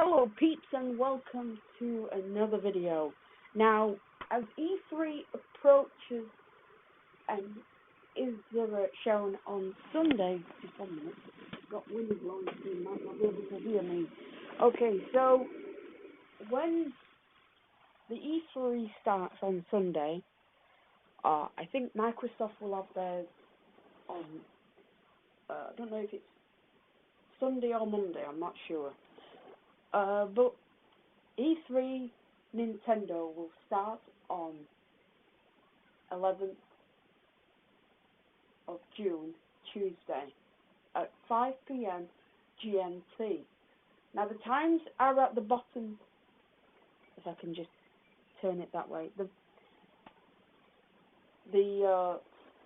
Hello peeps and welcome to another video. Now, as E3 approaches and is shown on Sunday, just 1 minute, got wind blowing, so you might not be able to hear me. Okay, so when the E3 starts on Sunday, I think Microsoft will have theirs on, I don't know if it's Sunday or Monday, I'm not sure. But E3 Nintendo will start on 11th of June, Tuesday, at 5 p.m. GMT. Now the times are at the bottom, if I can just turn it that way. So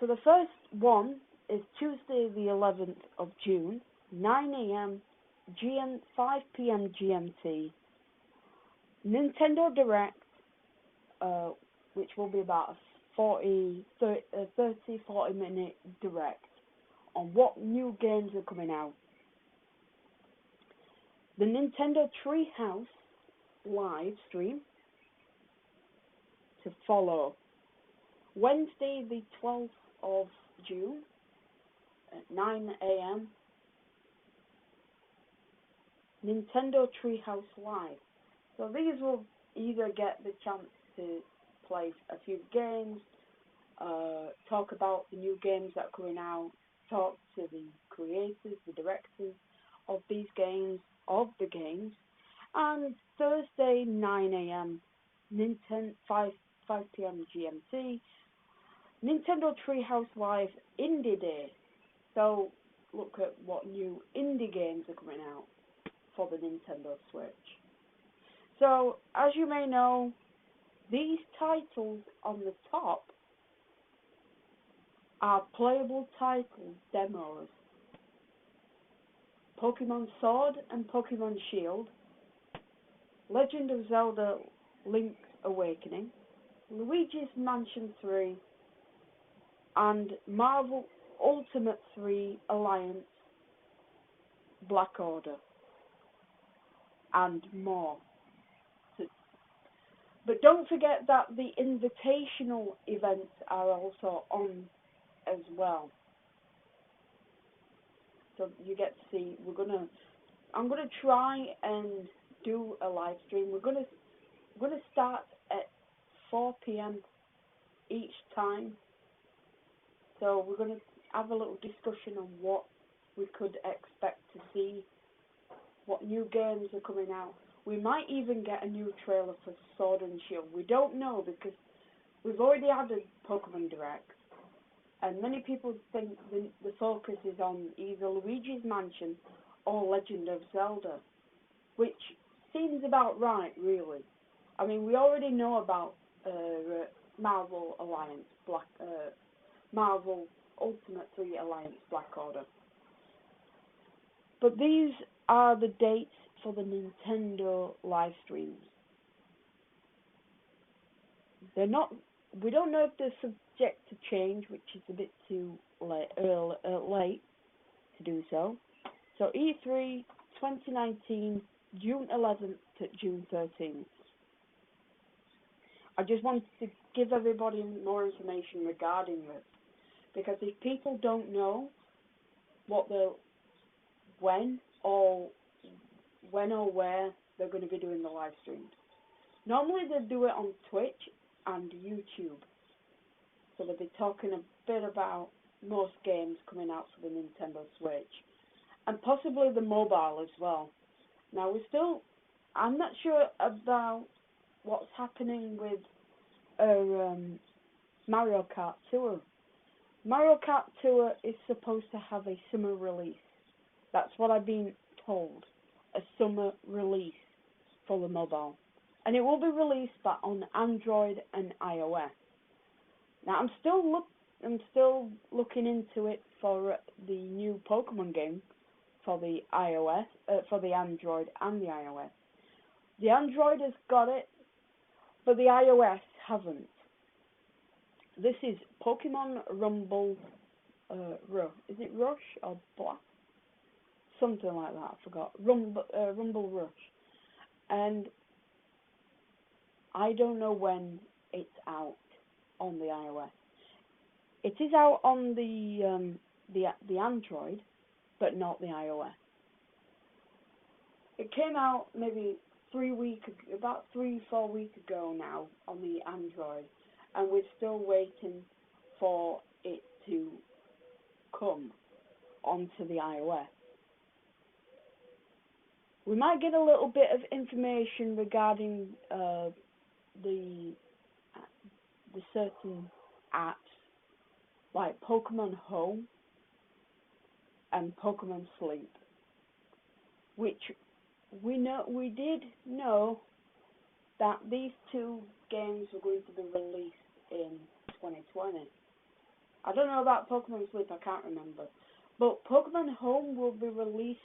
the first one is Tuesday the 11th of June, 9 a.m. 5 p.m. GMT, Nintendo Direct, which will be about a 30-40 minute direct on what new games are coming out. The Nintendo Treehouse live stream to follow. Wednesday the 12th of June at 9 a.m. Nintendo Treehouse Live. So these will either get the chance to play a few games, talk about the new games that are coming out, talk to the creators, the directors of these games, and Thursday 9 a.m. 5 p.m. GMT, Nintendo Treehouse Live Indie Day. So look at what new indie games are coming out for the Nintendo Switch. So, as you may know, these titles on the top are playable title demos. Pokemon Sword and Pokemon Shield, Legend of Zelda Link's Awakening, Luigi's Mansion 3, and Marvel Ultimate 3 Alliance Black Order, and more. But don't forget that the invitational events are also on as well. So you get to see, I'm gonna try and do a live stream. We're gonna start at 4 p.m. each time. So we're gonna have a little discussion on what we could expect to see, what new games are coming out. We might even get a new trailer for Sword and Shield. We don't know because we've already had a Pokemon Direct, and many people think the focus is on either Luigi's Mansion or Legend of Zelda, which seems about right, really. I mean, we already know about Marvel Ultimate 3 Alliance Black Order. But these are the dates for the Nintendo live streams. We don't know if they're subject to change, which is a bit too late to do so. So E3 2019, June 11th to June 13th. I just wanted to give everybody more information regarding this, because if people don't know when or where they're going to be doing the live streams. Normally they do it on Twitch and YouTube. So they'll be talking a bit about most games coming out for the Nintendo Switch. And possibly the mobile as well. Now I'm not sure about what's happening with Mario Kart Tour. Mario Kart Tour is supposed to have a summer release. That's what I've been told. A summer release for the mobile, and it will be released on Android and iOS. Now I'm still looking into it for the new Pokemon game for the iOS, for the Android and the iOS. The Android has got it, but the iOS haven't. This is Pokemon Rumble. Is it Rush or Blast? Something like that, I forgot. Rumble Rush. and I don't know when it's out on the iOS. It is out on the Android, but not the iOS. It came out maybe about 3-4 weeks ago now on the Android, and we're still waiting for it to come onto the iOS. We might get a little bit of information regarding the certain apps like Pokemon Home and Pokemon Sleep, which we did know that these two games were going to be released in 2020. I don't know about Pokemon Sleep, I can't remember, but Pokemon Home will be released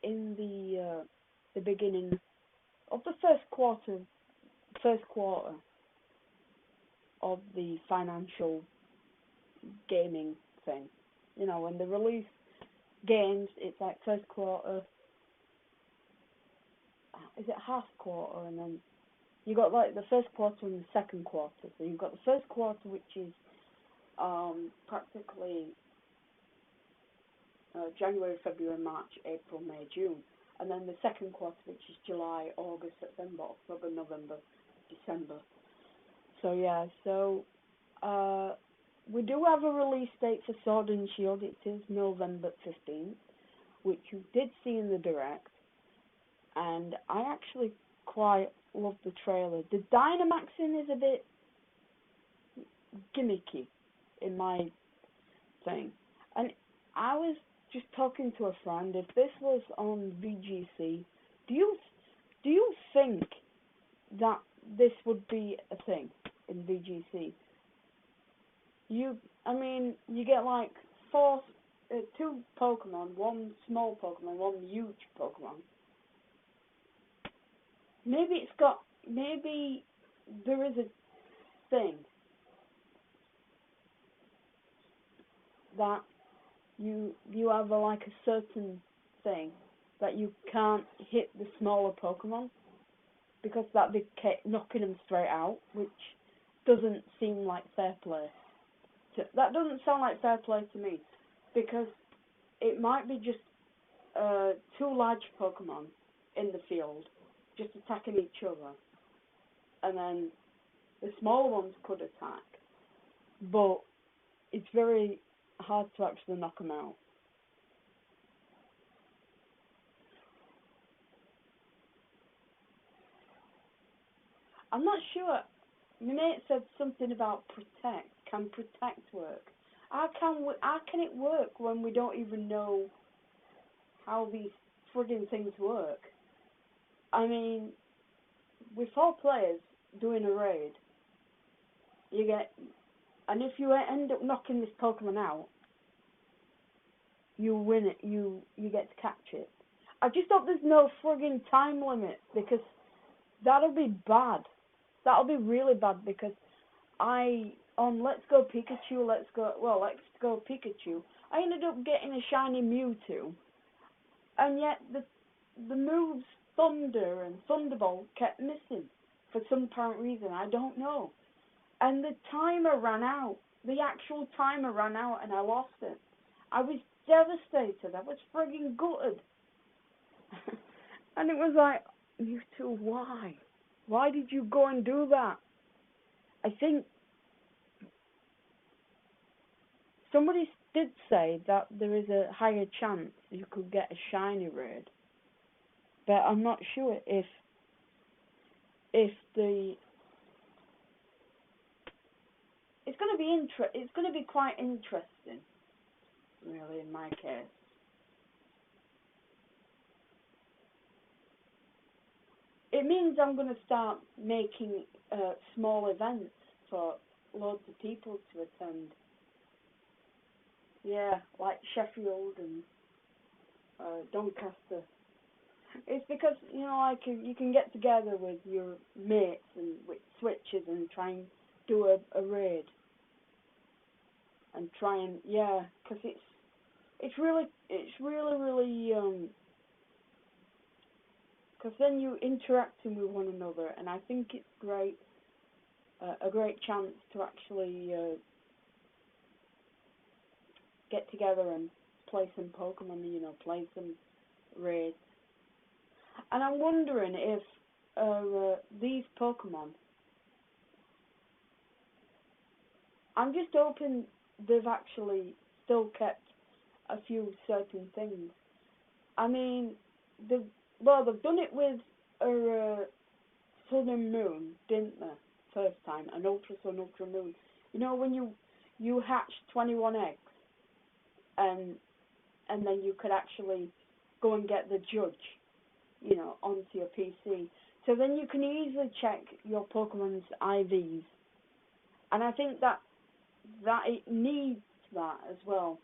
in the beginning of the first quarter of the financial gaming thing. You know, when they release games, it's like first quarter. Is it half quarter? And then you got like the first quarter and the second quarter. So you've got the first quarter, which is practically January, February, March, April, May, June. And then the second quarter, which is July, August, September, October, November, December. So yeah, we do have a release date for Sword and Shield. It is November 15th, which you did see in the Direct. And I actually quite love the trailer. The Dynamaxing is a bit gimmicky in my thing. And I was just talking to a friend, if this was on VGC, do you think that this would be a thing in VGC? You get like two Pokemon, one small Pokemon, one huge Pokemon. Maybe there is a thing that you have like a certain thing that you can't hit the smaller Pokemon because that'd be knocking them straight out, which doesn't seem like fair play. That doesn't sound like fair play to me, because it might be just two large Pokemon in the field just attacking each other, and then the smaller ones could attack, but it's very hard to actually knock them out. I'm not sure. My mate said something about protect. Can protect work? How can it work when we don't even know how these frigging things work? I mean, with 4 players doing a raid, and if you end up knocking this Pokemon out, you win it. You get to catch it. I just hope there's no frigging time limit, because that'll be bad. That'll be really bad, because on Let's Go Pikachu, Let's Go Pikachu, I ended up getting a shiny Mewtwo, and yet the moves Thunder and Thunderbolt kept missing for some apparent reason. I don't know. And the timer ran out. The actual timer ran out, and I lost it. I was devastated. I was frigging gutted. And it was like, Mewtwo, why? Why did you go and do that? I think somebody did say that there is a higher chance you could get a shiny raid, but I'm not sure if the it's going to be quite interesting, really, in my case. It means I'm going to start making small events for loads of people to attend. Yeah, like Sheffield and Doncaster. It's because, you can get together with your mates and with switches and try and do a raid. And try and, because it's really because then you interacting with one another, and I think it's great, a great chance to actually get together and play some Pokemon, you know, play some raids. And I'm wondering if these Pokemon, I'm just hoping they've actually still kept a few certain things. I mean, they've done it with a Sun and Moon, didn't they? First time, an Ultra Sun, Ultra Moon. You know, when you hatched 21 eggs, and then you could actually go and get the judge, you know, onto your PC. So then you can easily check your Pokemon's IVs. And I think that it needs that as well.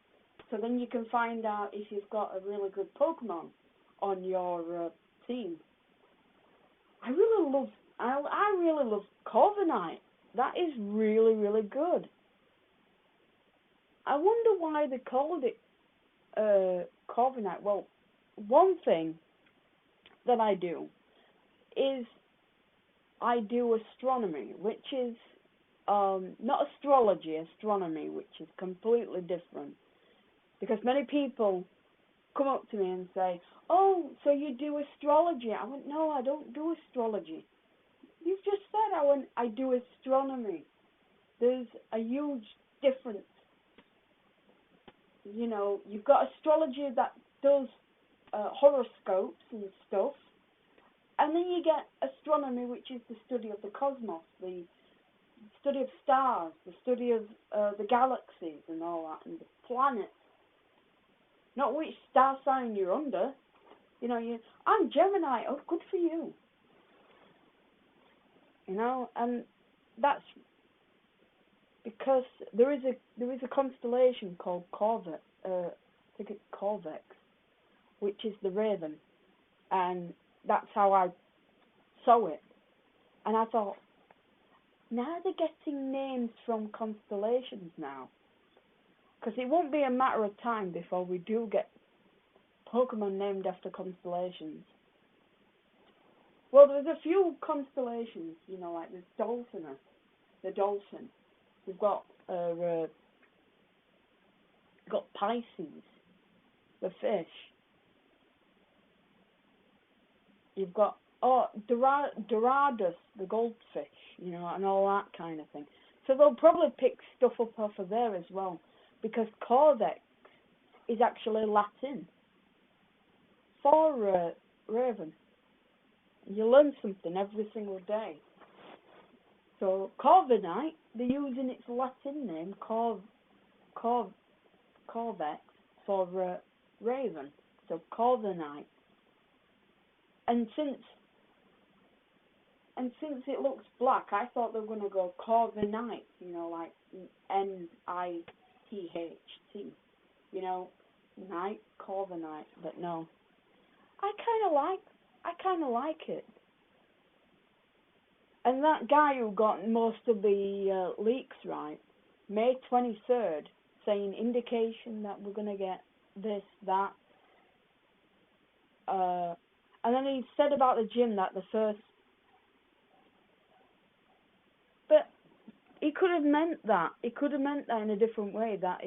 So then you can find out if you've got a really good Pokemon on your team. I really love Corviknight. That is really, really good. I wonder why they called it Corviknight. Well, one thing that I do is I do astronomy, which is not astrology, astronomy, which is completely different. Because many people come up to me and say, "Oh, so you do astrology?" I went, "No, I don't do astrology." You've just said I do astronomy. There's a huge difference. You know, you've got astrology that does horoscopes and stuff, and then you get astronomy, which is the study of the cosmos, the study of stars, the study of the galaxies and all that, and the planets. Not which star sign you're under. You know, I'm Gemini. Oh, good for you. You know, and that's because there is a constellation called Corvex, I think it's Corvex, which is the Raven, and that's how I saw it. And I thought, now they're getting names from constellations now, because it won't be a matter of time before we do get Pokemon named after constellations. Well, there's a few constellations, you know, like there's the Dolphin. We've got Pisces, the fish. You've got Doradus, the goldfish, you know, and all that kind of thing. So they'll probably pick stuff up off of there as well, because Corvex is actually Latin for Raven. You learn something every single day. So Corviknight, they're using its Latin name, Corvex, for Raven. So Corviknight. And since it looks black, I thought they were going to go Corviknight, you know, like Nitht, you know, night, Corviknight. But no, I kind of like it. And that guy who got most of the leaks right, May 23rd, saying indication that we're going to get this, that. And then he said about the gym that the first... But he could have meant that. He could have meant that in a different way, that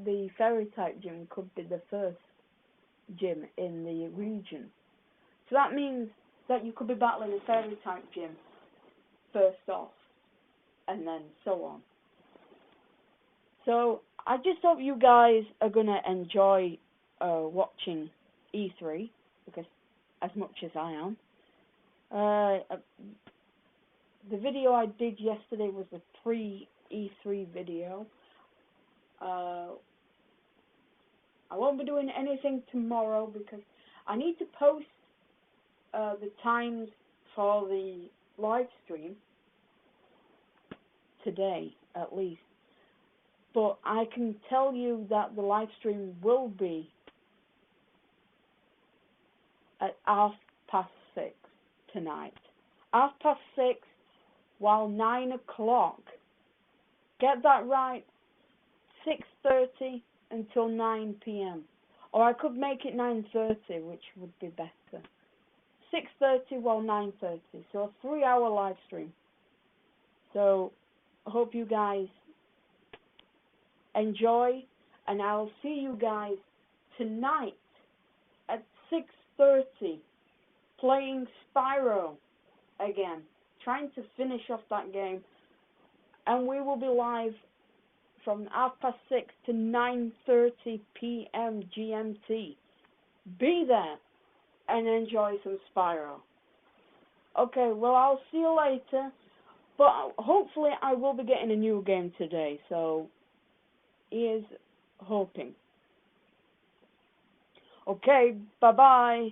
the fairy-type gym could be the first gym in the region. So that means that you could be battling a fairy-type gym first off, and then so on. So I just hope you guys are going to enjoy watching E3, because as much as I am. The video I did yesterday was a pre-E3 video. I won't be doing anything tomorrow because I need to post the times for the live stream today at least. But I can tell you that the live stream will be at 6:30 tonight. 6:30 while 9 o'clock. Get that right. 6:30 until 9 p.m. Or I could make it 9:30, which would be better. 6:30, well 9:30. So a 3-hour live stream. So I hope you guys enjoy, and I'll see you guys tonight at 6:30 playing Spyro again, trying to finish off that game, and we will be live from 6:30 to 9:30 p.m. GMT. Be there and enjoy some Spyro. Okay, well I'll see you later, but hopefully I will be getting a new game today, so here's hoping. Okay, bye bye.